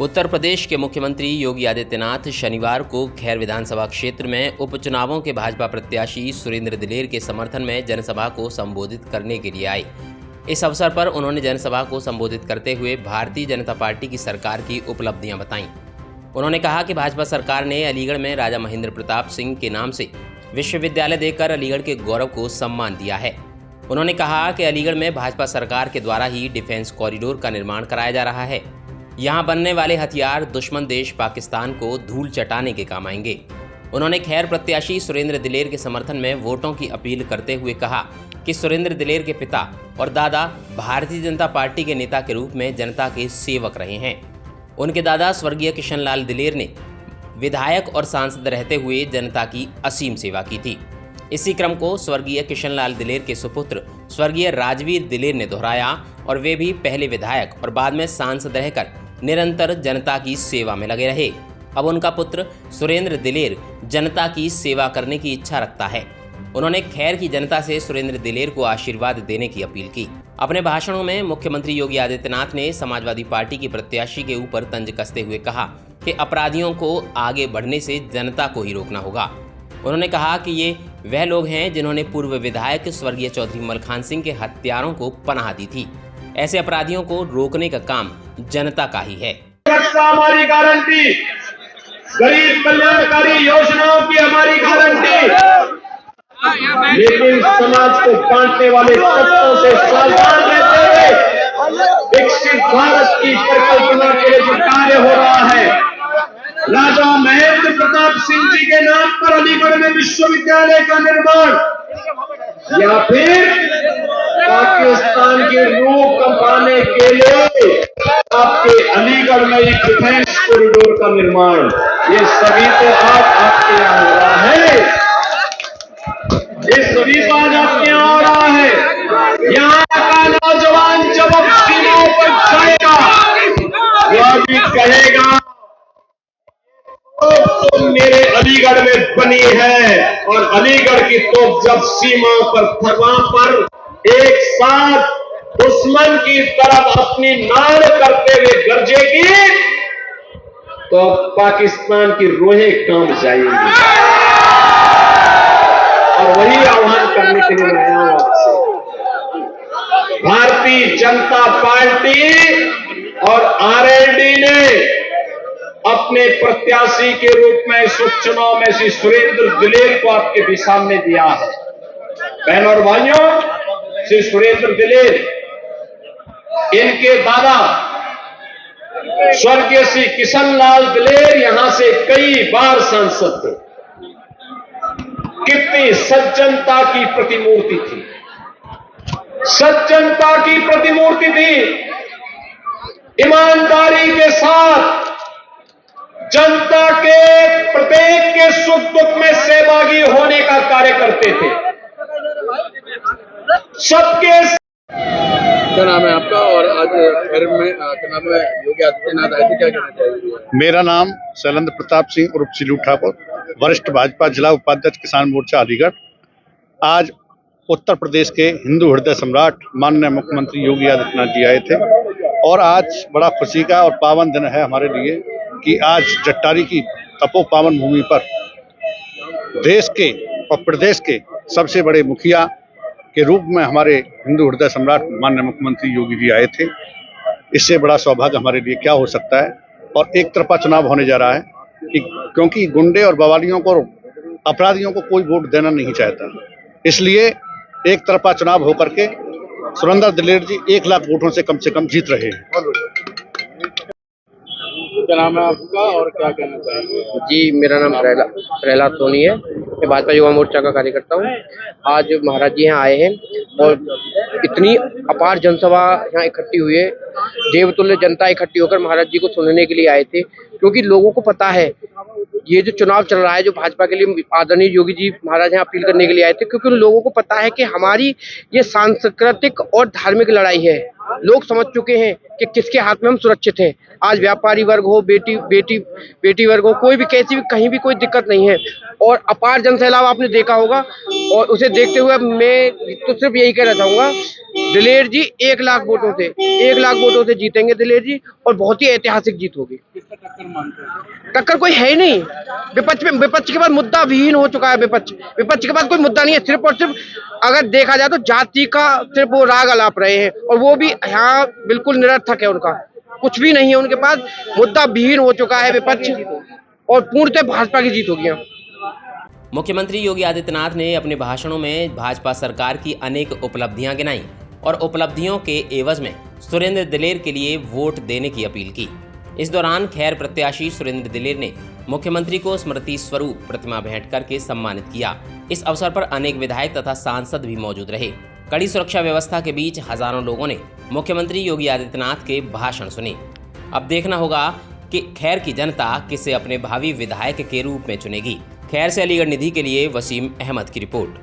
उत्तर प्रदेश के मुख्यमंत्री योगी आदित्यनाथ शनिवार को खैर विधानसभा क्षेत्र में उपचुनावों के भाजपा प्रत्याशी सुरेंद्र दिलेर के समर्थन में जनसभा को संबोधित करने के लिए आए। इस अवसर पर उन्होंने जनसभा को संबोधित करते हुए भारतीय जनता पार्टी की सरकार की उपलब्धियां बताईं। उन्होंने कहा कि भाजपा सरकार ने अलीगढ़ में राजा महेंद्र प्रताप सिंह के नाम से विश्वविद्यालय देकर अलीगढ़ के गौरव को सम्मान दिया है। उन्होंने कहा कि अलीगढ़ में भाजपा सरकार के द्वारा ही डिफेंस कॉरिडोर का निर्माण कराया जा रहा है। यहाँ बनने वाले हथियार दुश्मन देश पाकिस्तान को धूल चटाने के काम आएंगे। उन्होंने खैर प्रत्याशी सुरेंद्र दिलेर के समर्थन में वोटों की अपील करते हुए कहा कि सुरेंद्र दिलेर के पिता और दादा भारतीय जनता पार्टी के नेता के रूप में जनता के सेवक रहे हैं। उनके दादा स्वर्गीय किशन लाल दिलेर ने विधायक और सांसद रहते हुए जनता की असीम सेवा की थी। इसी क्रम को स्वर्गीय किशन लाल दिलेर के सुपुत्र स्वर्गीय राजवीर दिलेर ने दोहराया और वे भी पहले विधायक और बाद में सांसद रहकर निरंतर जनता की सेवा में लगे रहे। अब उनका पुत्र सुरेंद्र दिलेर जनता की सेवा करने की इच्छा रखता है। उन्होंने खैर की जनता से सुरेंद्र दिलेर को आशीर्वाद देने की अपील की। अपने भाषणों में मुख्यमंत्री योगी आदित्यनाथ ने समाजवादी पार्टी की प्रत्याशी के ऊपर तंज कसते हुए कहा कि अपराधियों को आगे बढ़ने से जनता को ही रोकना होगा। उन्होंने कहा कि ये वह लोग हैं जिन्होंने पूर्व विधायक स्वर्गीय चौधरी मलखान सिंह के हत्यारों को पनाह दी थी। ऐसे अपराधियों को रोकने का काम जनता का ही है। हमारी गारंटी, गरीब कल्याणकारी योजनाओं की हमारी गारंटी, लेकिन समाज को बांटने वाले तत्वों से सावधान रहते हुए विकसित भारत की परिकल्पना के लिए जो कार्य हो रहा है, राजा महेंद्र प्रताप सिंह जी के नाम पर अलीगढ़ में विश्वविद्यालय का निर्माण, या फिर पाकिस्तान की रूह कंपाने के लिए आपके अलीगढ़ में एक डिफेंस कॉरिडोर का निर्माण, ये सभी तो आज आपके यहाँ हो रहा है। ये सभी तो आज आपके यहाँ हो रहा है। यहाँ का नौजवान जब अब सीमाओं पर जाएगा, वह भी कहेगा तो मेरे अलीगढ़ में बनी है, और अलीगढ़ की तोप जब सीमा पर वहां पर एक साथ दुश्मन की तरफ अपनी नाड़ करते हुए गरजेगी तो पाकिस्तान की रूहें कांप जाएंगी। और वही आह्वान करने के लिए मैं आया हूं आपसे। भारतीय जनता पार्टी और आरएलडी ने अपने प्रत्याशी के रूप में इस उपचुनाव में श्री सुरेंद्र दिलेर को आपके भी सामने दिया है। बहनों और भाइयों, श्री सुरेंद्र दिलेर, इनके दादा स्वर्गीय श्री किशन लाल दिलेर यहां से कई बार सांसद थे। कितनी सज्जनता की प्रतिमूर्ति थी, सज्जनता की प्रतिमूर्ति थी। ईमानदारी के साथ जनता के प्रत्येक के सुख दुख में सहभागी होने का कार्य करते थे। सबके क्या नाम है आपका और आज खैर में क्या नाम है योगी आदित्यनाथ आए थे, क्या कहना चाहिए? मेरा नाम शैलेंद्र प्रताप सिंह उर्फ सिलू ठाकुर, वरिष्ठ भाजपा जिला उपाध्यक्ष किसान मोर्चा अलीगढ़। आज उत्तर प्रदेश के हिंदू हृदय सम्राट माननीय मुख्यमंत्री योगी आदित्यनाथ जी आए थे और आज बड़ा खुशी का और पावन दिन है हमारे लिए कि आज जट्टारी की तपो पावन भूमि पर देश के और प्रदेश के सबसे बड़े मुखिया के रूप में हमारे हिंदू हृदय सम्राट माननीय मुख्यमंत्री योगी जी आए थे। इससे बड़ा सौभाग्य हमारे लिए क्या हो सकता है। और एक तरफा चुनाव होने जा रहा है कि क्योंकि गुंडे और बवालियों को, अपराधियों को कोई वोट देना नहीं चाहता, इसलिए एक तरफा चुनाव होकर के सुरेंद्र दिलेर जी 1 लाख वोटों से कम जीत रहे हैं। क्या नाम है आपका और क्या कहना चाहिए? जी, मेरा नाम प्रहलाद सोनी है। मैं भाजपा युवा मोर्चा का कार्यकर्ता हूँ। आज महाराज जी यहाँ आए हैं और इतनी अपार जनसभा यहाँ इकट्ठी हुई है। देवतुल्य जनता इकट्ठी होकर महाराज जी को सुनने के लिए आए थे, क्योंकि लोगों को पता है ये जो चुनाव चल रहा है, जो भाजपा के लिए आदरणीय योगी जी महाराज यहाँ अपील करने के लिए आए थे, क्योंकि उन लोगों को पता है कि हमारी ये सांस्कृतिक और धार्मिक लड़ाई है। लोग समझ चुके हैं कि किसके हाथ में हम सुरक्षित हैं। आज व्यापारी वर्ग हो, बेटी वर्ग हो, कोई भी कैसी भी कहीं भी कोई दिक्कत नहीं है। और अपार जन सैलाब आपने देखा होगा। और उसे देखते हुए मैं तो सिर्फ यही कहना चाहूँगा, दिलेर जी 1 लाख वोटों से जीतेंगे दिलेर जी, और बहुत ही ऐतिहासिक जीत होगी। किसका टक्कर मानते हैं? टक्कर कोई है ही नहीं। विपक्ष के पास मुद्दा विहीन हो चुका है। विपक्ष के पास कोई मुद्दा नहीं है। सिर्फ और सिर्फ अगर देखा जाए तो जाति का सिर्फ वो राग अलाप रहे हैं, और वो भी यहाँ बिल्कुल निरर्थक है। उनका कुछ भी नहीं है उनके पास। मुद्दा विहीन हो चुका है विपक्ष, और पूर्णतः भाजपा की जीत होगी। मुख्यमंत्री योगी आदित्यनाथ ने अपने भाषणों में भाजपा सरकार की अनेक उपलब्धियां गिनाई और उपलब्धियों के एवज में सुरेंद्र दिलेर के लिए वोट देने की अपील की। इस दौरान खैर प्रत्याशी सुरेंद्र दिलेर ने मुख्यमंत्री को स्मृति स्वरूप प्रतिमा भेंट करके सम्मानित किया। इस अवसर पर अनेक विधायक तथा सांसद भी मौजूद रहे। कड़ी सुरक्षा व्यवस्था के बीच हजारों लोगों ने मुख्यमंत्री योगी आदित्यनाथ के भाषण सुने। अब देखना होगा कि खैर की जनता किसे अपने भावी विधायक के रूप में चुनेगी। खैर से अलीगढ़ निधि के लिए वसीम अहमद की रिपोर्ट।